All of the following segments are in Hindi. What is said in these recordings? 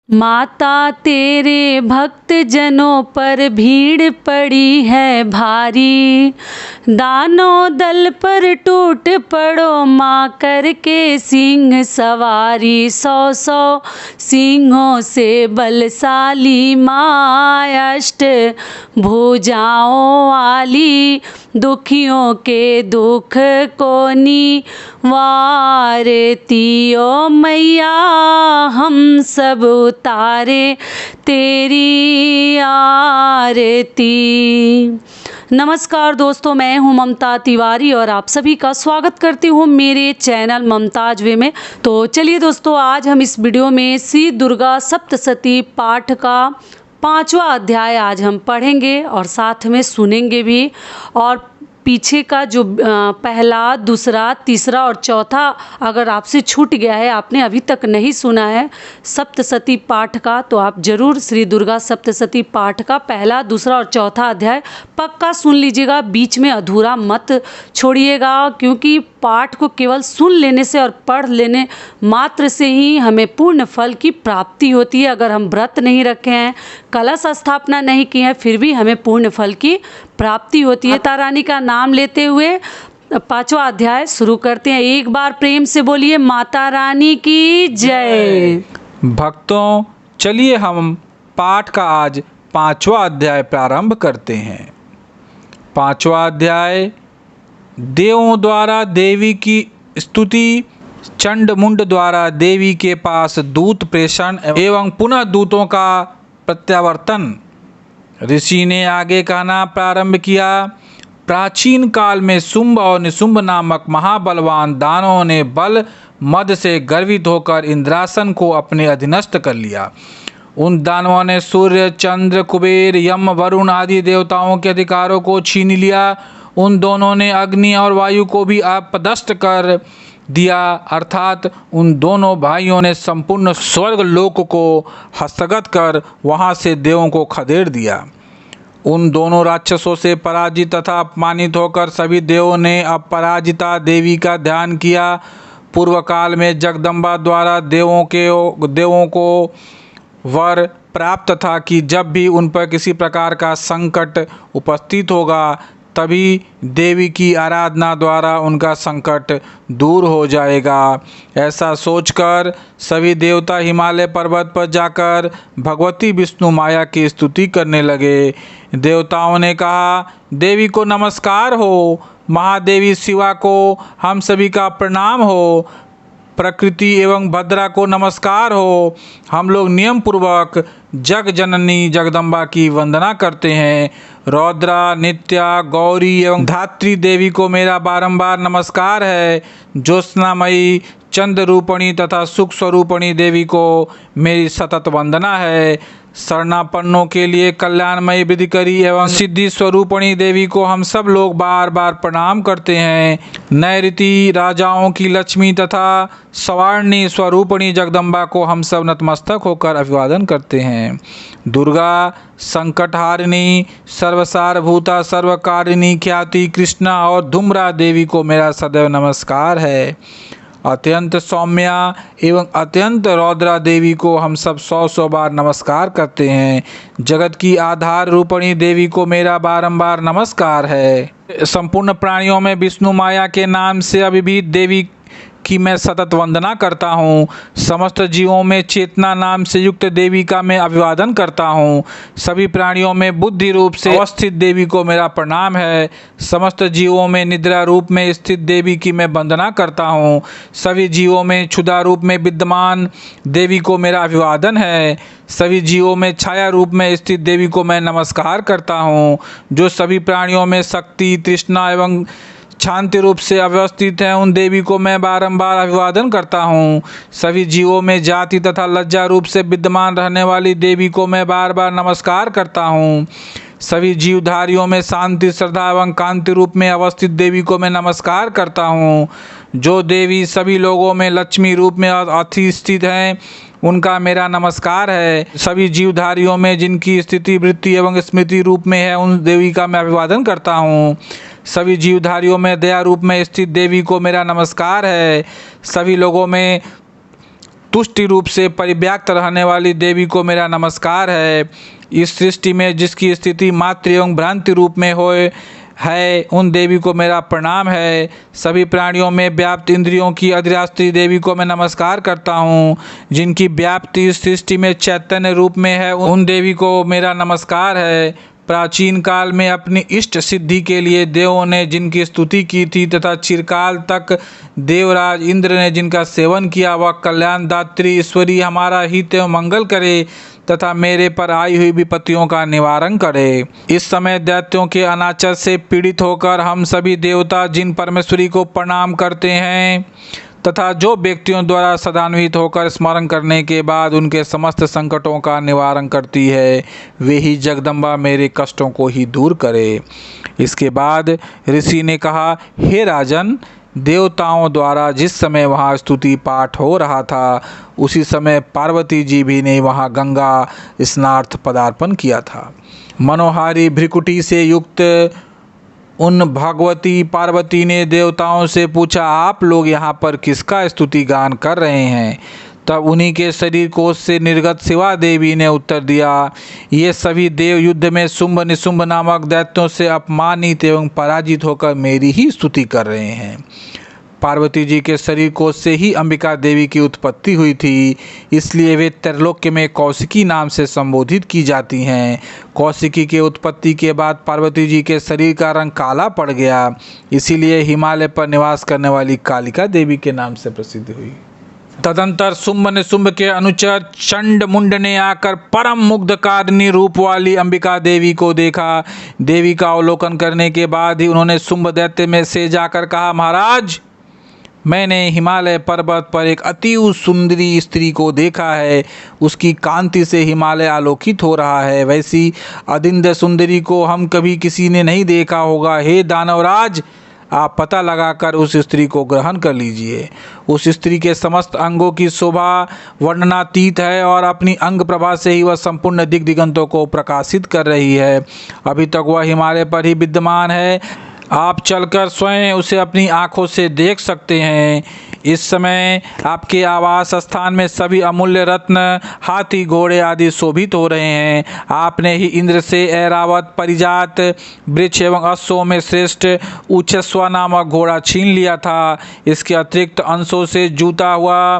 माता तेरे भक्त जनों पर भीड़ पड़ी है भारी, दानों दल पर टूट पड़ो माँ करके सिंह सवारी। 100 सिंहों से बलशाली माँ अष्ट भुजाओं वाली, दुखियों के दुख को निवारती। ओ मैया हम सब उतारे तेरी आरती। नमस्कार दोस्तों, मैं हूं ममता तिवारी और आप सभी का स्वागत करती हूं मेरे चैनल ममताज वे में। तो चलिए दोस्तों, आज हम इस वीडियो में श्री दुर्गा सप्तशती पाठ का 5वां अध्याय आज हम पढ़ेंगे और साथ में सुनेंगे भी। और पीछे का जो पहला, दूसरा, तीसरा और चौथा अगर आपसे छूट गया है, आपने अभी तक नहीं सुना है सप्तशती पाठ का, तो आप जरूर श्री दुर्गा सप्तशती पाठ का पहला, दूसरा और चौथा अध्याय पक्का सुन लीजिएगा। बीच में अधूरा मत छोड़िएगा, क्योंकि पाठ को केवल सुन लेने से और पढ़ लेने मात्र से ही हमें पूर्ण फल की प्राप्ति होती है। अगर हम व्रत नहीं रखे हैं, कलश स्थापना नहीं की है, फिर भी हमें पूर्ण फल की प्राप्ति होती है। माता रानी का नाम लेते हुए 5वां अध्याय शुरू करते हैं। एक बार प्रेम से बोलिए माता रानी की जय। भक्तों, चलिए हम पाठ का आज 5वां अध्याय प्रारंभ करते हैं। 5वां अध्याय देवों द्वारा देवी की स्तुति, चंड मुंड द्वारा देवी के पास दूत प्रेषण एवं पुनः दूतों का प्रत्यावर्तन। ऋषि ने आगे कहना प्रारंभ किया। प्राचीन काल में शुंभ और निशुंभ नामक महाबलवान दानवों ने बल मद से गर्वित होकर इंद्रासन को अपने अधीनस्थ कर लिया। उन दानवों ने सूर्य, चंद्र, कुबेर, यम, वरुण आदि देवताओं के अधिकारों को छीन लिया। उन दोनों ने अग्नि और वायु को भी अपदस्थ कर दिया, अर्थात उन दोनों भाइयों ने संपूर्ण स्वर्ग लोक को हस्तगत कर वहां से देवों को खदेड़ दिया। उन दोनों राक्षसों से पराजित तथा अपमानित होकर सभी देवों ने अपराजिता देवी का ध्यान किया। पूर्व काल में जगदम्बा द्वारा देवों को वर प्राप्त था कि जब भी उन पर किसी प्रकार का संकट उपस्थित होगा, तभी देवी की आराधना द्वारा उनका संकट दूर हो जाएगा। ऐसा सोचकर सभी देवता हिमालय पर्वत पर जाकर भगवती विष्णु माया की स्तुति करने लगे। देवताओं ने कहा, देवी को नमस्कार हो, महादेवी शिवा को हम सभी का प्रणाम हो, प्रकृति एवं भद्रा को नमस्कार हो। हम लोग नियम पूर्वक जग जननी जगदम्बा की वंदना करते हैं। रौद्रा, नित्या, गौरी एवं धात्री देवी को मेरा बारंबार नमस्कार है। ज्योत्सनामयी, चंद्र रूपणी तथा सुख स्वरूपणी देवी को मेरी सतत वंदना है। शरणापन्नों के लिए कल्याणमयी विधिकरी एवं सिद्धि स्वरूपणी देवी को हम सब लोग बार बार प्रणाम करते हैं। नैऋति राजाओं की लक्ष्मी तथा सवार्णी स्वरूपणी जगदम्बा को हम सब नतमस्तक होकर अभिवादन करते हैं। दुर्गा, संकटहारिणी, सर्वसारभूता, सर्वकारिणी ख्याति कृष्णा और धूम्रा देवी को मेरा सदैव नमस्कार है। अत्यंत सौम्या एवं अत्यंत रौद्रा देवी को हम सब 100 बार नमस्कार करते हैं। जगत की आधार रूपणी देवी को मेरा बारंबार नमस्कार है। संपूर्ण प्राणियों में विष्णु माया के नाम से अभिभूत देवी की मैं सतत वंदना करता हूँ। समस्त जीवों में चेतना नाम से युक्त देवी का मैं अभिवादन करता हूँ। सभी प्राणियों में बुद्धि रूप से अवस्थित देवी को मेरा प्रणाम है। समस्त जीवों में निद्रा रूप में स्थित देवी की मैं वंदना करता हूँ। सभी जीवों में क्षुधा रूप में विद्यमान देवी को मेरा अभिवादन है। सभी जीवों में छाया रूप में स्थित देवी को मैं नमस्कार करता हूँ। जो सभी प्राणियों में शक्ति, तृष्णा एवं शांति रूप से अवस्थित है, उन देवी को मैं बारंबार अभिवादन करता हूँ। सभी जीवों में जाति तथा लज्जा रूप से विद्यमान रहने वाली देवी को मैं बार बार नमस्कार करता हूँ। सभी जीवधारियों में शांति, श्रद्धा एवं कांति रूप में अवस्थित देवी को मैं नमस्कार करता हूँ। जो देवी सभी लोगों में लक्ष्मी रूप में अधिष्ठित हैं, उनका मेरा नमस्कार है। सभी जीवधारियों में जिनकी स्थिति, वृत्ति एवं स्मृति रूप में है, उन देवी का मैं अभिवादन करता हूँ। सभी जीवधारियों में दया रूप में स्थित देवी को मेरा नमस्कार है। सभी लोगों में तुष्टि रूप से परिव्याप्त रहने वाली देवी को मेरा नमस्कार है। इस सृष्टि में जिसकी स्थिति मात्र एवं भ्रांति रूप में होए है, उन देवी को मेरा प्रणाम है। सभी प्राणियों में व्याप्त इंद्रियों की अधिष्ठात्री देवी को मैं नमस्कार करता हूँ। जिनकी व्याप्ति इस सृष्टि में चैतन्य रूप में है, उन देवी को मेरा नमस्कार है। प्राचीन काल में अपनी इष्ट सिद्धि के लिए देवों ने जिनकी स्तुति की थी तथा चिरकाल तक देवराज इंद्र ने जिनका सेवन किया, वह कल्याणदात्री ईश्वरी हमारा हित एवं मंगल करे तथा मेरे पर आई हुई विपत्तियों का निवारण करे। इस समय दैत्यों के अनाचार से पीड़ित होकर हम सभी देवता जिन परमेश्वरी को प्रणाम करते हैं तथा जो व्यक्तियों द्वारा सदान्वित होकर स्मरण करने के बाद उनके समस्त संकटों का निवारण करती है, वे ही जगदम्बा मेरे कष्टों को ही दूर करे। इसके बाद ऋषि ने कहा, हे राजन, देवताओं द्वारा जिस समय वहाँ स्तुति पाठ हो रहा था, उसी समय पार्वती जी भी ने वहाँ गंगा स्नार्थ पदार्पण किया था। मनोहारी भ्रिकुटी से युक्त उन भगवती पार्वती ने देवताओं से पूछा, आप लोग यहाँ पर किसका स्तुति गान कर रहे हैं? तब उन्हीं के शरीर कोश से निर्गत शिवा देवी ने उत्तर दिया, ये सभी देव युद्ध में शुंभ निशुंभ नामक दैत्यों से अपमानित एवं पराजित होकर मेरी ही स्तुति कर रहे हैं। पार्वती जी के शरीर कोश से ही अंबिका देवी की उत्पत्ति हुई थी, इसलिए वे त्रैलोक्य में कौशिकी नाम से संबोधित की जाती हैं। कौशिकी के उत्पत्ति के बाद पार्वती जी के शरीर का रंग काला पड़ गया, इसीलिए हिमालय पर निवास करने वाली कालिका देवी के नाम से प्रसिद्ध हुई। तदंतर शुंभ निशुंभ के अनुचर चंड मुंड ने आकर परम मुग्धकारिणी रूप वाली अंबिका देवी को देखा। देवी का अवलोकन करने के बाद ही उन्होंने शुंभ दैत्य में से जाकर कहा, महाराज, मैंने हिमालय पर्वत पर एक अति सुंदरी स्त्री को देखा है। उसकी कांति से हिमालय आलोकित हो रहा है। वैसी अदिंद सुंदरी को हम कभी किसी ने नहीं देखा होगा। हे दानवराज, आप पता लगाकर उस स्त्री को ग्रहण कर लीजिए। उस स्त्री के समस्त अंगों की शोभा वर्णनातीत है और अपनी अंग प्रभा से ही वह संपूर्ण दिग्दिगंतों को प्रकाशित कर रही है। अभी तक वह हिमालय पर ही विद्यमान है। आप चलकर स्वयं उसे अपनी आंखों से देख सकते हैं। इस समय आपके आवास स्थान में सभी अमूल्य रत्न, हाथी, घोड़े आदि शोभित हो रहे हैं। आपने ही इंद्र से ऐरावत परिजात वृक्ष एवं अश्वों में श्रेष्ठ उच्छस्वा नामक घोड़ा छीन लिया था। इसके अतिरिक्त अंशों से जूता हुआ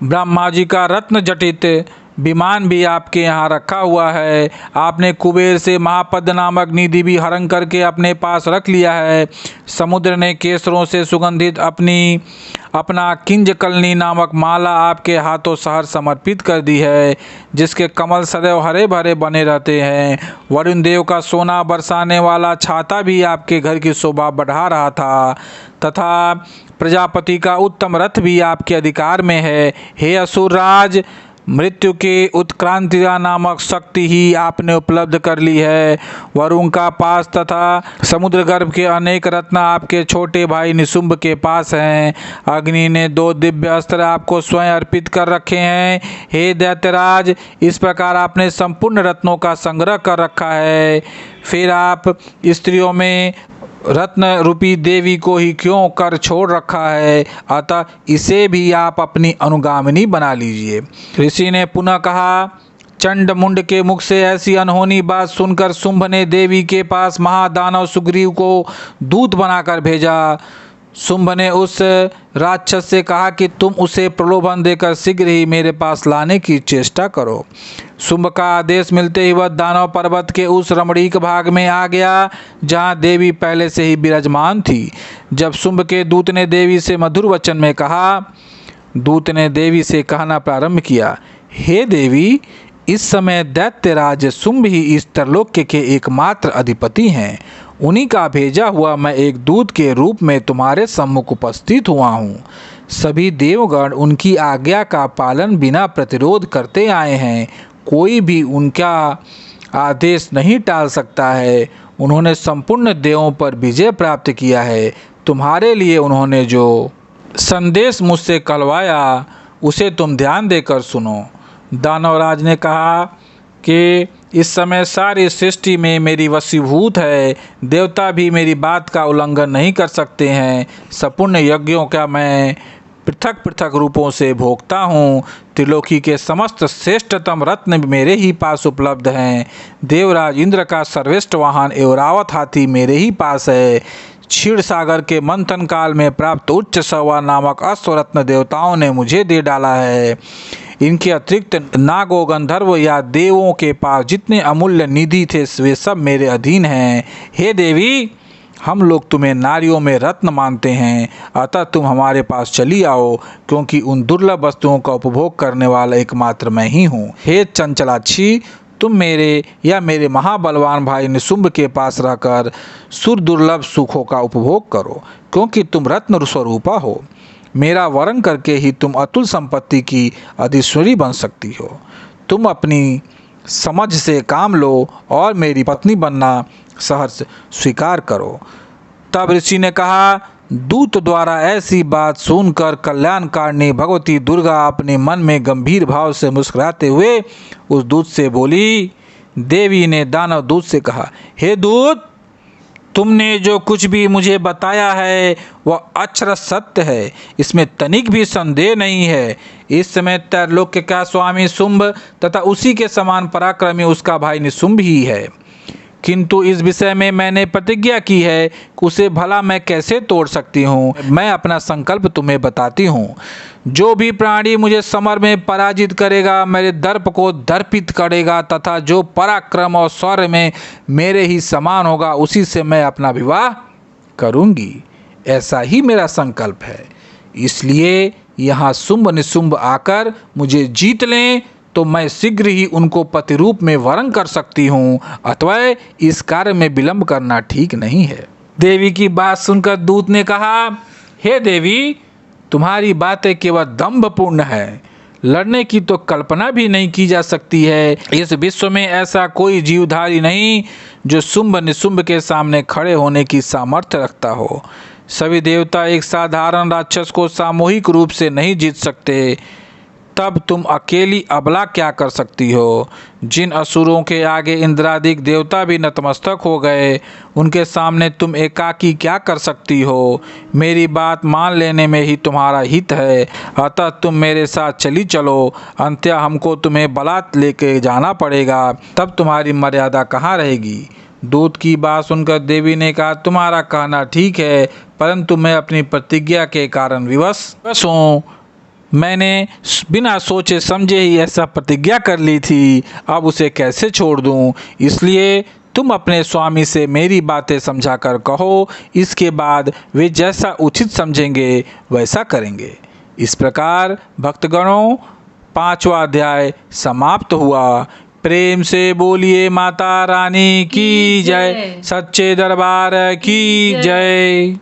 ब्रह्मा जी का रत्न जटित विमान भी आपके यहाँ रखा हुआ है। आपने कुबेर से महापद नामक निधि भी हरण करके अपने पास रख लिया है। समुद्र ने केसरों से सुगंधित अपना किंजकलनी नामक माला आपके हाथों सहर समर्पित कर दी है, जिसके कमल सदैव हरे भरे बने रहते हैं। वरुण देव का सोना बरसाने वाला छाता भी आपके घर की शोभा बढ़ा रहा था तथा प्रजापति का उत्तम रथ भी आपके अधिकार में है। हे असुरराज, मृत्यु के उत्क्रांतिया नामक शक्ति ही आपने उपलब्ध कर ली है। वरुण का पास तथा समुद्र गर्भ के अनेक रत्न आपके छोटे भाई निशुंभ के पास हैं। अग्नि ने 2 दिव्य अस्त्र आपको स्वयं अर्पित कर रखे हैं। हे दैत्यराज, इस प्रकार आपने संपूर्ण रत्नों का संग्रह कर रखा है। फिर आप स्त्रियों में रत्न रूपी देवी को ही क्यों कर छोड़ रखा है? अतः इसे भी आप अपनी अनुगामिनी बना लीजिए। ऋषि ने पुनः कहा, चंड मुंड के मुख से ऐसी अनहोनी बात सुनकर शुंभ ने देवी के पास महादानव सुग्रीव को दूत बनाकर भेजा। शुंभ ने उस राक्षस से कहा कि तुम उसे प्रलोभन देकर शीघ्र ही मेरे पास लाने की चेष्टा करो। शुंभ का आदेश मिलते ही वह दानव पर्वत के उस रमणीक भाग में आ गया जहाँ देवी पहले से ही विराजमान थी। जब शुंभ के दूत ने देवी से मधुर वचन में कहा, दूत ने देवी से कहना प्रारंभ किया, हे देवी, इस समय दैत्यराज शुंभ ही इस त्रैलोक्य के एकमात्र अधिपति हैं। उन्हीं का भेजा हुआ मैं एक दूत के रूप में तुम्हारे सम्मुख उपस्थित हुआ हूँ। सभी देवगण उनकी आज्ञा का पालन बिना प्रतिरोध करते आए हैं। कोई भी उनका आदेश नहीं टाल सकता है। उन्होंने संपूर्ण देवों पर विजय प्राप्त किया है। तुम्हारे लिए उन्होंने जो संदेश मुझसे कहलवाया उसे तुम ध्यान देकर सुनो। दानवराज ने कहा कि इस समय सारी सृष्टि में मेरी वशीभूत है। देवता भी मेरी बात का उल्लंघन नहीं कर सकते हैं। संपूर्ण यज्ञों का मैं पृथक पृथक रूपों से भोगता हूँ। त्रिलोकी के समस्त श्रेष्ठतम रत्न मेरे ही पास उपलब्ध हैं। देवराज इंद्र का सर्वश्रेष्ठ वाहन ऐरावत हाथी मेरे ही पास है। क्षीर सागर के मंथन काल में प्राप्त उच्च सवा नामक अश्वरत्न देवताओं ने मुझे दे डाला है। इनके अतिरिक्त नागो गंधर्व या देवों के पास जितने अमूल्य निधि थे वे सब मेरे अधीन हैं। हे देवी, हम लोग तुम्हें नारियों में रत्न मानते हैं, अतः तुम हमारे पास चली आओ, क्योंकि उन दुर्लभ वस्तुओं का उपभोग करने वाला एकमात्र मैं ही हूँ। हे चंचलाक्षी, तुम मेरे या मेरे महाबलवान भाई निशुंभ के पास रहकर सुर दुर्लभ सुखों का उपभोग करो, क्योंकि तुम रत्न स्वरूपा हो। मेरा वरण करके ही तुम अतुल संपत्ति की अधीश्वरी बन सकती हो। तुम अपनी समझ से काम लो और मेरी पत्नी बनना सहर्ष स्वीकार करो। तब ऋषि ने कहा, दूत द्वारा ऐसी बात सुनकर कल्याणकारिणी भगवती दुर्गा अपने मन में गंभीर भाव से मुस्कुराते हुए उस दूत से बोली। देवी ने दानव दूत से कहा, हे दूत, तुमने जो कुछ भी मुझे बताया है वह अक्षर सत्य है, इसमें तनिक भी संदेह नहीं है। इस समय त्रैलोक्य का स्वामी शुंभ तथा उसी के समान पराक्रमी उसका भाई निशुंभ ही है, किंतु इस विषय में मैंने प्रतिज्ञा की है कि उसे भला मैं कैसे तोड़ सकती हूँ। मैं अपना संकल्प तुम्हें बताती हूँ। जो भी प्राणी मुझे समर में पराजित करेगा, मेरे दर्प को दर्पित करेगा तथा जो पराक्रम और शौर्य में मेरे ही समान होगा, उसी से मैं अपना विवाह करूँगी। ऐसा ही मेरा संकल्प है। इसलिए यहाँ शुंभ निशुंभ आकर मुझे जीत लें तो मैं शीघ्र ही उनको पति रूप में वरण कर सकती हूँ, अथवा इस कार्य में विलंब करना ठीक नहीं है। देवी की बात सुनकर दूत ने कहा, हे देवी, तुम्हारी बातें केवल दंभपूर्ण है, लड़ने की तो कल्पना भी नहीं की जा सकती है। इस विश्व में ऐसा कोई जीवधारी नहीं जो शुंभ निशुंभ के सामने खड़े होने की सामर्थ्य रखता हो। सभी देवता एक साधारण राक्षस को सामूहिक रूप से नहीं जीत सकते, तब तुम अकेली अबला क्या कर सकती हो। जिन असुरों के आगे इंद्रादिक देवता भी नतमस्तक हो गए, उनके सामने तुम एकाकी क्या कर सकती हो। मेरी बात मान लेने में ही तुम्हारा हित है, अतः तुम मेरे साथ चली चलो। अंत्य हमको तुम्हें बलात् लेके जाना पड़ेगा, तब तुम्हारी मर्यादा कहाँ रहेगी। दूत की बात सुनकर देवी ने कहा, तुम्हारा कहना ठीक है, परंतु मैं अपनी प्रतिज्ञा के कारण विवश हूँ। मैंने बिना सोचे समझे ही ऐसा प्रतिज्ञा कर ली थी, अब उसे कैसे छोड़ दूं। इसलिए तुम अपने स्वामी से मेरी बातें समझाकर कहो, इसके बाद वे जैसा उचित समझेंगे वैसा करेंगे। इस प्रकार भक्तगणों 5वां अध्याय समाप्त हुआ। प्रेम से बोलिए माता रानी की जय, सच्चे दरबार की जय।